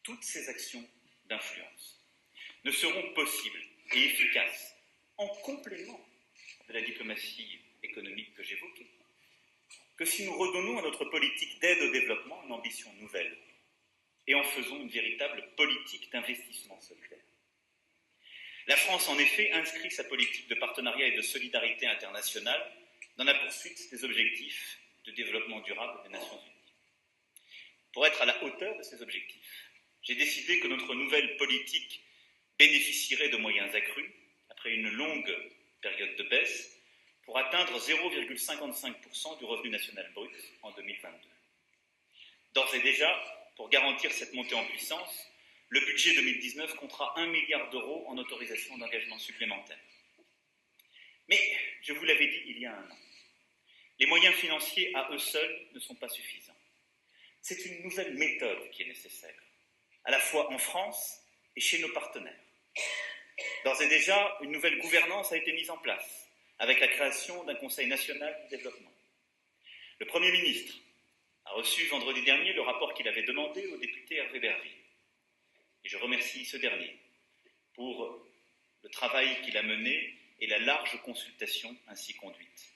toutes ces actions d'influence ne seront possibles et efficaces en complément de la diplomatie économique que j'évoquais, que si nous redonnons à notre politique d'aide au développement une ambition nouvelle et en faisons une véritable politique d'investissement solidaire. La France, en effet, inscrit sa politique de partenariat et de solidarité internationale dans la poursuite des objectifs de développement durable des Nations Unies. Pour être à la hauteur de ces objectifs, j'ai décidé que notre nouvelle politique bénéficierait de moyens accrus, après une longue période de baisse, pour atteindre 0,55% du revenu national brut en 2022. D'ores et déjà, pour garantir cette montée en puissance, le budget 2019 comptera 1 milliard d'euros en autorisation d'engagement supplémentaire. Mais, je vous l'avais dit il y a un an, les moyens financiers à eux seuls ne sont pas suffisants. C'est une nouvelle méthode qui est nécessaire, à la fois en France et chez nos partenaires. D'ores et déjà, une nouvelle gouvernance a été mise en place, avec la création d'un Conseil national du développement. Le Premier ministre a reçu vendredi dernier le rapport qu'il avait demandé au député Hervé Berville. Et je remercie ce dernier pour le travail qu'il a mené et la large consultation ainsi conduite.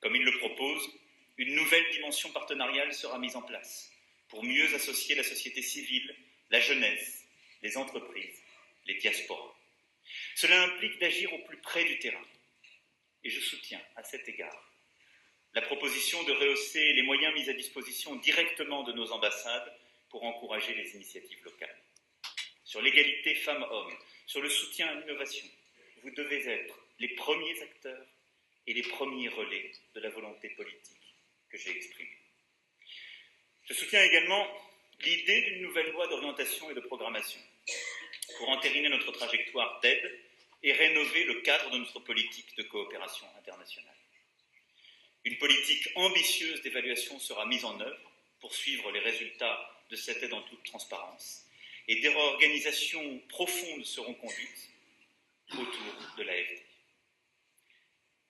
Comme il le propose, une nouvelle dimension partenariale sera mise en place pour mieux associer la société civile, la jeunesse, les entreprises, les diasporas. Cela implique d'agir au plus près du terrain. Et je soutiens à cet égard la proposition de rehausser les moyens mis à disposition directement de nos ambassades pour encourager les initiatives locales. Sur l'égalité femmes-hommes, sur le soutien à l'innovation, vous devez être les premiers acteurs et les premiers relais de la volonté politique que j'ai exprimée. Je soutiens également l'idée d'une nouvelle loi d'orientation et de programmation pour entériner notre trajectoire d'aide et rénover le cadre de notre politique de coopération internationale. Une politique ambitieuse d'évaluation sera mise en œuvre pour suivre les résultats de cette aide en toute transparence et des réorganisations profondes seront conduites autour de l'AFD.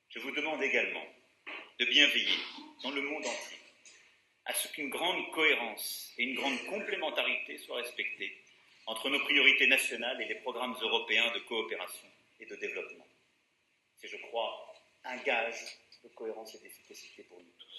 Je vous demande également de bien veiller dans le monde entier à ce qu'une grande cohérence et une grande complémentarité soient respectées entre nos priorités nationales et les programmes européens de coopération et de développement. C'est, je crois, un gage de cohérence et d'efficacité pour nous tous.